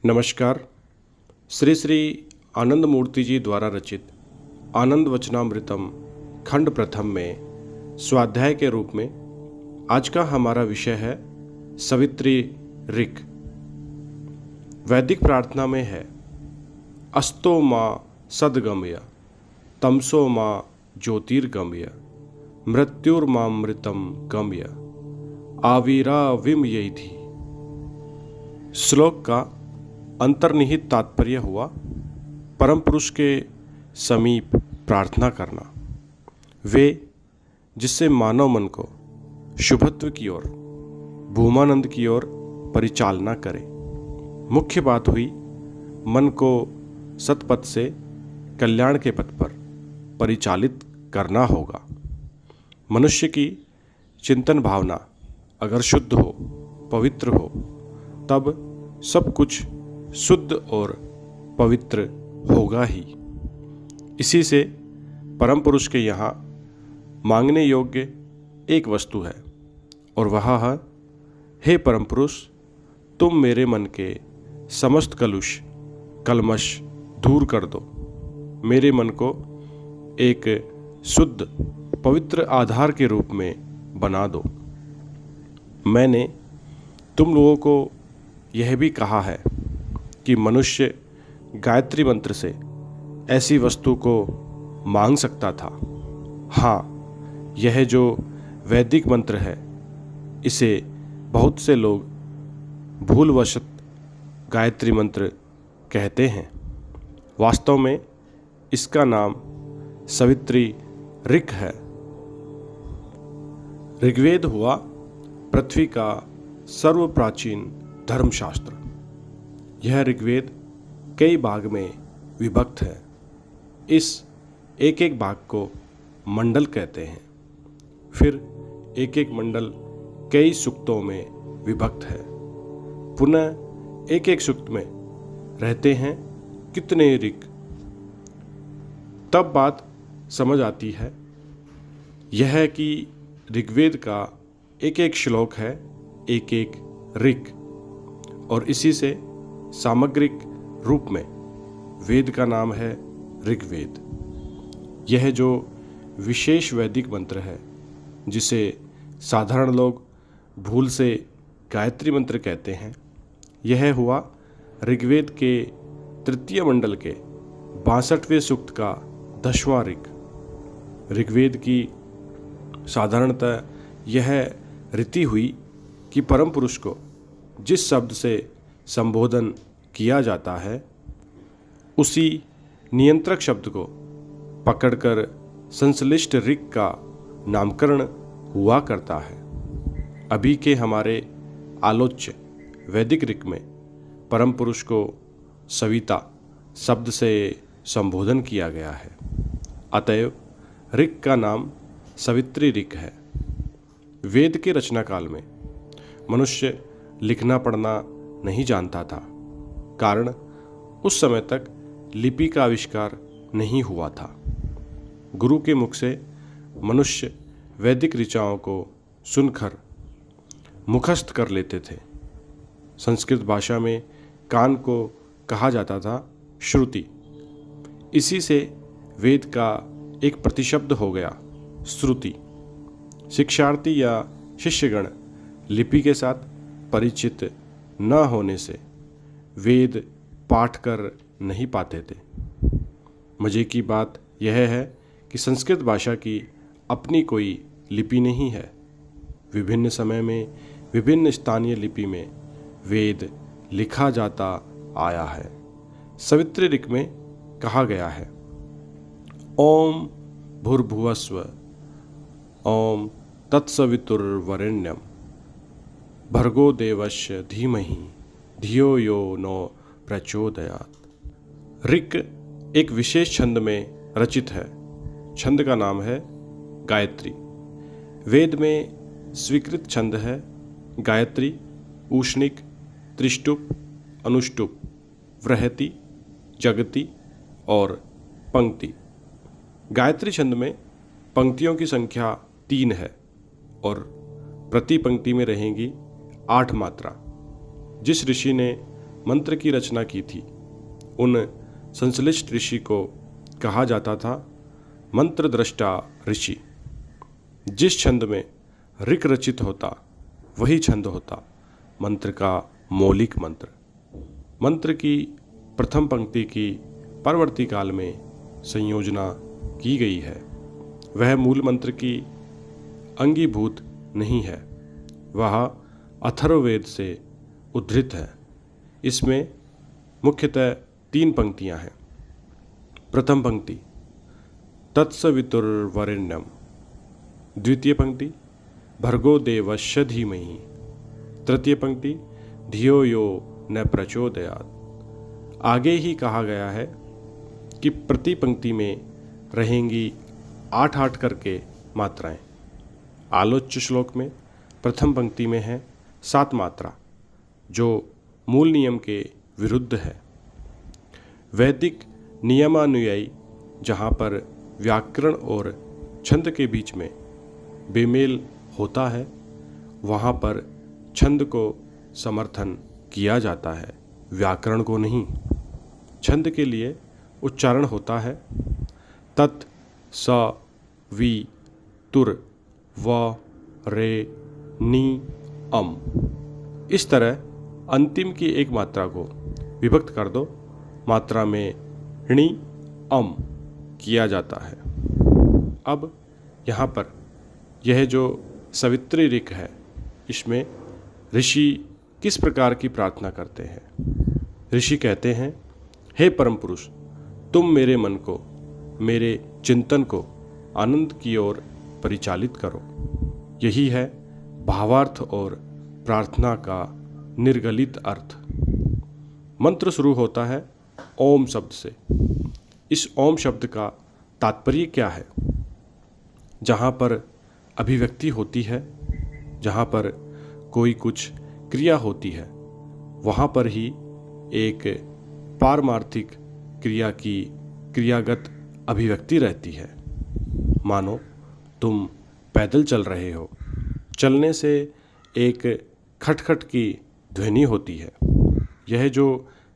नमस्कार। श्री श्री आनंद मूर्ति जी द्वारा रचित आनंद वचनामृतम खंड प्रथम में स्वाध्याय के रूप में आज का हमारा विषय है सवित्री ऋक्। वैदिक प्रार्थना में है अस्तो माँ सद्गमय तमसो माँ ज्योतिर्गमय मृत्युर्मामृतम गमय आविराविमयैधि। श्लोक का अंतर्निहित तात्पर्य हुआ परम पुरुष के समीप प्रार्थना करना, वे जिससे मानव मन को शुभत्व की ओर, भूमानंद की ओर परिचालना करें। मुख्य बात हुई मन को सतपथ से कल्याण के पथ पर परिचालित करना होगा। मनुष्य की चिंतन भावना अगर शुद्ध हो, पवित्र हो, तब सब कुछ शुद्ध और पवित्र होगा ही। इसी से परम पुरुष के यहाँ मांगने योग्य एक वस्तु है और वह है, हे परम पुरुष, तुम मेरे मन के समस्त कलमश दूर कर दो, मेरे मन को एक शुद्ध पवित्र आधार के रूप में बना दो। मैंने तुम लोगों को यह भी कहा है कि मनुष्य गायत्री मंत्र से ऐसी वस्तु को मांग सकता था। हाँ, यह जो वैदिक मंत्र है, इसे बहुत से लोग भूलवशत गायत्री मंत्र कहते हैं। वास्तव में इसका नाम सवित्री ऋक् है। ऋग्वेद हुआ पृथ्वी का सर्व प्राचीन धर्मशास्त्र। यह ऋग्वेद कई भाग में विभक्त है। इस एक एक भाग को मंडल कहते हैं। फिर एक एक मंडल कई सूक्तों में विभक्त है। पुनः एक एक सूक्त में रहते हैं कितने ऋक्। तब बात समझ आती है यह कि ऋग्वेद का एक एक श्लोक है एक एक ऋक्, और इसी से सामग्रिक रूप में वेद का नाम है ऋग्वेद। यह जो विशेष वैदिक मंत्र है, जिसे साधारण लोग भूल से गायत्री मंत्र कहते हैं, यह हुआ ऋग्वेद के तृतीय मंडल के 62वें सूक्त का 10वां ऋक्। ऋग्वेद की साधारणतः यह रीति हुई कि परम पुरुष को जिस शब्द से संबोधन किया जाता है, उसी नियंत्रक शब्द को पकड़कर संश्लिष्ट ऋक् का नामकरण हुआ करता है। अभी के हमारे आलोच्य वैदिक ऋक् में परम पुरुष को सविता शब्द से संबोधन किया गया है। अतएव ऋक् का नाम सवित्री ऋक् है। वेद के रचना काल में मनुष्य लिखना पढ़ना नहीं जानता था, कारण उस समय तक लिपि का आविष्कार नहीं हुआ था। गुरु के मुख से मनुष्य वैदिक ऋचाओं को सुनकर मुखस्थ कर लेते थे। संस्कृत भाषा में कान को कहा जाता था श्रुति। इसी से वेद का एक प्रतिशब्द हो गया श्रुति। शिक्षार्थी या शिष्यगण लिपि के साथ परिचित न होने से वेद पाठ कर नहीं पाते थे। मजे की बात यह है कि संस्कृत भाषा की अपनी कोई लिपि नहीं है। विभिन्न समय में विभिन्न स्थानीय लिपि में वेद लिखा जाता आया है। सवित्री ऋक् में कहा गया है, ओम भूर्भुवस्व ओम तत्सवितुर्वरेण्यम भर्गो देवस्य धीमहि धियो यो नो प्रचोदयात्। ऋक् एक विशेष छंद में रचित है। छंद का नाम है गायत्री। वेद में स्वीकृत छंद है गायत्री, ऊष्णिक, त्रिष्टुप, अनुष्टुप, वृहति, जगति और पंक्ति। गायत्री छंद में पंक्तियों की संख्या 3 है और प्रति पंक्ति में रहेंगी 8 मात्रा। जिस ऋषि ने मंत्र की रचना की थी, उन संश्लिष्ट ऋषि को कहा जाता था मंत्र दृष्टा ऋषि। जिस छंद में ऋक रचित होता वही छंद होता मंत्र का मौलिक मंत्र। मंत्र की प्रथम पंक्ति की परवर्ती काल में संयोजना की गई है, वह मूल मंत्र की अंगीभूत नहीं है, वह अथर्ववेद से उद्धृत है। इसमें मुख्यतः 3 पंक्तियां हैं। प्रथम पंक्ति तत्सवितुर्वरेण्यम, द्वितीय पंक्ति भर्गो देवस्य धीमहि, तृतीय पंक्ति धियो यो न प्रचोदयात्। आगे ही कहा गया है कि प्रति पंक्ति में रहेंगी 8-8 करके मात्राएं। आलोच्य श्लोक में प्रथम पंक्ति में है 7 मात्रा, जो मूल नियम के विरुद्ध है। वैदिक नियमानुयायी जहाँ पर व्याकरण और छंद के बीच में बेमेल होता है, वहाँ पर छंद को समर्थन किया जाता है, व्याकरण को नहीं। छंद के लिए उच्चारण होता है तत् स वि तुर व रे नी अम। इस तरह अंतिम की एक मात्रा को विभक्त कर दो, मात्रा में णी अम किया जाता है। अब यहाँ पर यह जो सवित्री ऋक है, इसमें ऋषि किस प्रकार की प्रार्थना करते हैं। ऋषि कहते हैं, हे परम पुरुष, तुम मेरे मन को, मेरे चिंतन को आनंद की ओर परिचालित करो। यही है भावार्थ और प्रार्थना का निर्गलित अर्थ। मंत्र शुरू होता है ओम शब्द से। इस ओम शब्द का तात्पर्य क्या है? जहाँ पर अभिव्यक्ति होती है, जहाँ पर कोई कुछ क्रिया होती है, वहाँ पर ही एक पारमार्थिक क्रिया की क्रियागत अभिव्यक्ति रहती है। मानो तुम पैदल चल रहे हो, चलने से एक खटखट की ध्वनि होती है। यह जो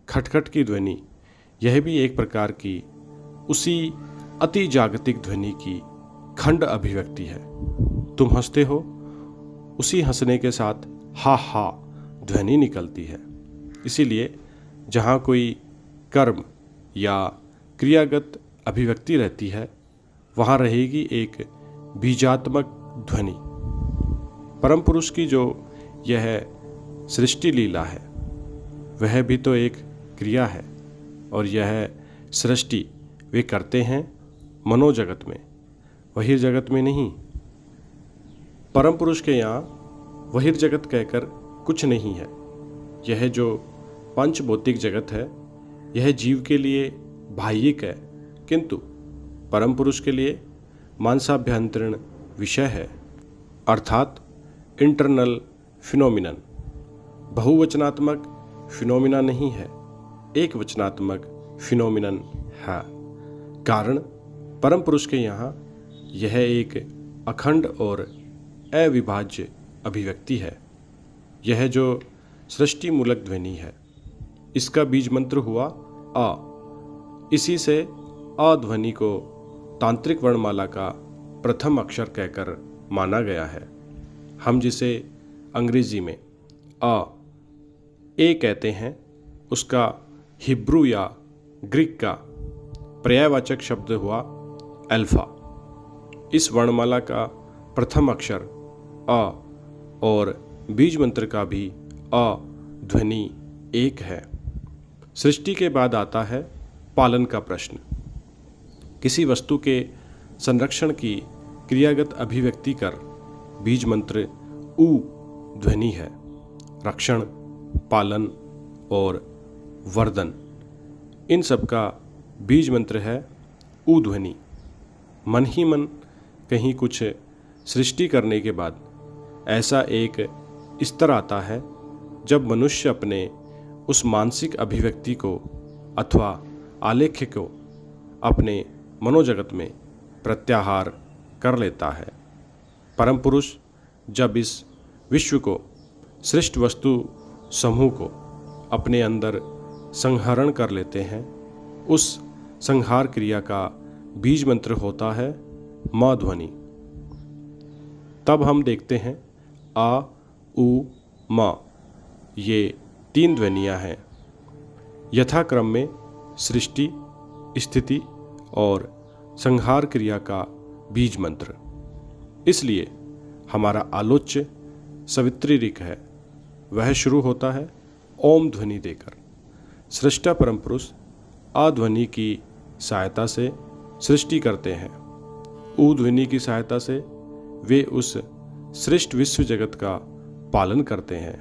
खटखट की ध्वनि, यह भी एक प्रकार की उसी अति जागतिक ध्वनि की खंड अभिव्यक्ति है। तुम हंसते हो, उसी हंसने के साथ हा हा ध्वनि निकलती है। इसीलिए जहाँ कोई कर्म या क्रियागत अभिव्यक्ति रहती है, वहाँ रहेगी एक बीजात्मक ध्वनि। परम पुरुष की जो यह सृष्टि लीला है, वह भी तो एक क्रिया है, और यह सृष्टि वे करते हैं मनोजगत में, बहिर्जगत में नहीं। परम पुरुष के यहाँ बहिर्जगत कहकर कुछ नहीं है। यह जो पंचभौतिक जगत है, यह जीव के लिए बाह्यिक है, किंतु परम पुरुष के लिए मानसाभ्यंतरीण विषय है, अर्थात इंटरनल फिनोमिनन। बहुवचनात्मक फिनोमिना नहीं है, एक वचनात्मक फिनोमिनन है। कारण परम पुरुष के यहाँ यह एक अखंड और अविभाज्य अभिव्यक्ति है। यह जो सृष्टि मूलक ध्वनि है, इसका बीज मंत्र हुआ अ। इसी से अ ध्वनि को तांत्रिक वर्णमाला का प्रथम अक्षर कहकर माना गया है। हम जिसे अंग्रेजी में ए कहते हैं, उसका हिब्रू या ग्रीक का पर्यायवाचक शब्द हुआ अल्फा। इस वर्णमाला का प्रथम अक्षर अ और बीज मंत्र का भी अ ध्वनि एक है। सृष्टि के बाद आता है पालन का प्रश्न। किसी वस्तु के संरक्षण की क्रियागत अभिव्यक्ति कर बीज मंत्र उ ध्वनि है। रक्षण, पालन और वर्धन, इन सब का बीज मंत्र है उ ध्वनि। मन ही मन कहीं कुछ सृष्टि करने के बाद ऐसा एक स्तर आता है जब मनुष्य अपने उस मानसिक अभिव्यक्ति को अथवा आलेख्य को अपने मनोजगत में प्रत्याहार कर लेता है। परम पुरुष जब इस विश्व को, सृष्ट वस्तु समूह को अपने अंदर संहरण कर लेते हैं, उस संहार क्रिया का बीज मंत्र होता है म ध्वनि। तब हम देखते हैं आ, उ, म, ये 3 ध्वनियाँ हैं। यथाक्रम में सृष्टि, स्थिति और संहार क्रिया का बीज मंत्र। इसलिए हमारा आलोच्य सवित्री ऋक है, वह शुरू होता है ओम ध्वनि देकर। सृष्टा परम पुरुष आ ध्वनि की सहायता से सृष्टि करते हैं। उ ध्वनि की सहायता से वे उस सृष्ट विश्व जगत का पालन करते हैं।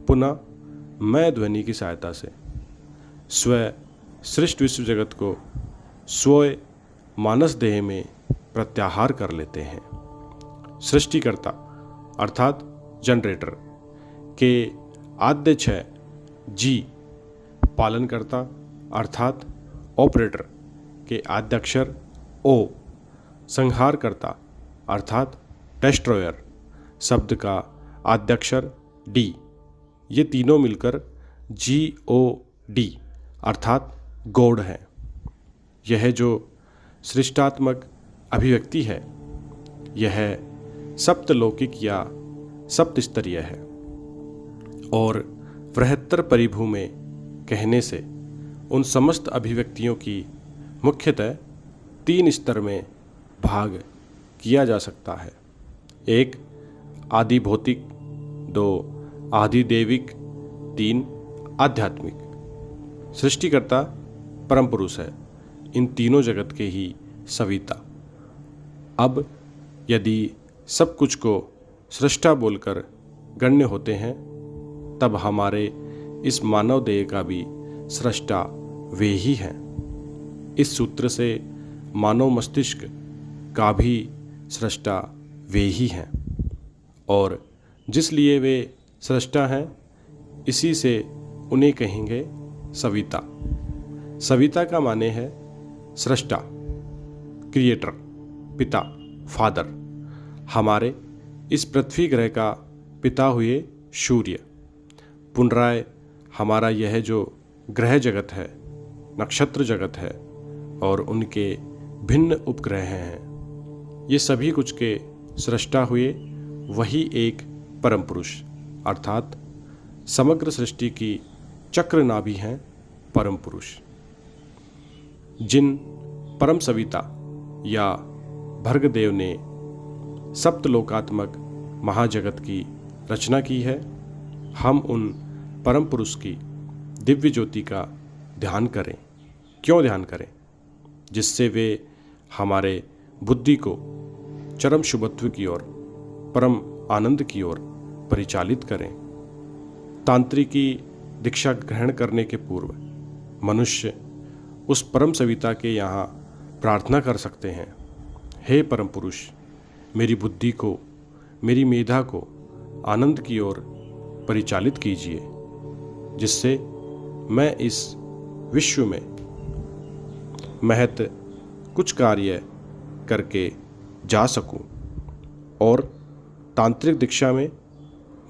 पुनः मैं ध्वनि की सहायता से स्वयं सृष्ट विश्व जगत को स्वयं मानस देह में प्रत्याहार कर लेते हैं। सृष्टिकर्ता अर्थात जनरेटर के आद्य 6 जी, पालनकर्ता अर्थात ऑपरेटर के आद्याक्षर ओ, संहारकर्ता अर्थात डेस्ट्रॉयर शब्द का आद्याक्षर डी, ये तीनों मिलकर GOD अर्थात गॉड है। यह जो सृष्टात्मक अभिव्यक्ति है, यह सप्तलौकिक या सप्तस्तरीय है और बृहत्तर परिभू में कहने से उन समस्त अभिव्यक्तियों की मुख्यतः 3 स्तर में भाग किया जा सकता है। 1 आदि भौतिक, 2 आदि देविक, 3 आध्यात्मिक। सृष्टिकर्ता परम पुरुष है, इन तीनों जगत के ही सविता। अब यदि सब कुछ को सृष्टा बोलकर गण्य होते हैं, तब हमारे इस मानव देह का भी सृष्टा वे ही हैं। इस सूत्र से मानव मस्तिष्क का भी सृष्टा वे ही हैं और जिसलिए वे सृष्टा हैं, इसी से उन्हें कहेंगे सविता। सविता का माने है सृष्टा, क्रिएटर, पिता, फादर। हमारे इस पृथ्वी ग्रह का पिता हुए सूर्य। पुनराय हमारा यह जो ग्रह जगत है, नक्षत्र जगत है और उनके भिन्न उपग्रह हैं, ये सभी कुछ के सृष्टा हुए वही एक परम पुरुष अर्थात समग्र सृष्टि की चक्र नाभि हैं परम पुरुष। जिन परम सविता या भर्गदेव ने सप्तलोकात्मक महाजगत की रचना की है, हम उन परम पुरुष की दिव्य ज्योति का ध्यान करें। क्यों ध्यान करें? जिससे वे हमारे बुद्धि को चरम शुभत्व की ओर, परम आनंद की ओर परिचालित करें। तांत्रिकी दीक्षा ग्रहण करने के पूर्व मनुष्य उस परम सविता के यहाँ प्रार्थना कर सकते हैं, हे परम पुरुष, मेरी बुद्धि को, मेरी मेधा को आनंद की ओर परिचालित कीजिए, जिससे मैं इस विश्व में महत कुछ कार्य करके जा सकूं। और तांत्रिक दीक्षा में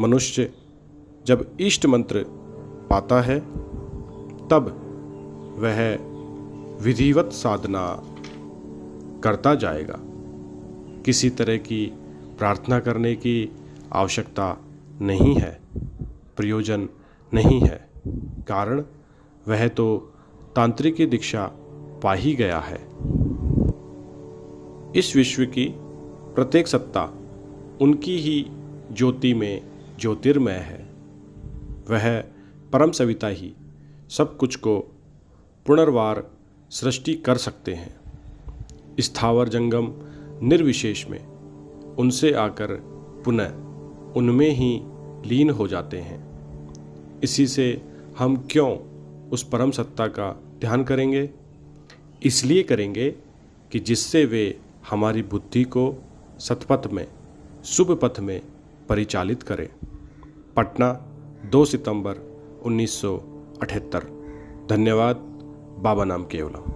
मनुष्य जब इष्ट मंत्र पाता है, तब वह विधिवत साधना करता जाएगा। किसी तरह की प्रार्थना करने की आवश्यकता नहीं है, प्रयोजन नहीं है, कारण वह तो तांत्रिक दीक्षा पा ही गया है। इस विश्व की प्रत्येक सत्ता उनकी ही ज्योति में ज्योतिर्मय है। वह परम सविता ही सब कुछ को पुनर्वार सृष्टि कर सकते हैं। स्थावर जंगम निर्विशेष में उनसे आकर पुनः उनमें ही लीन हो जाते हैं। इसी से हम क्यों उस परम सत्ता का ध्यान करेंगे? इसलिए करेंगे कि जिससे वे हमारी बुद्धि को सतपथ में, शुभ पथ में परिचालित करें। पटना 2 सितंबर 1978। धन्यवाद। बाबा नाम केवलम।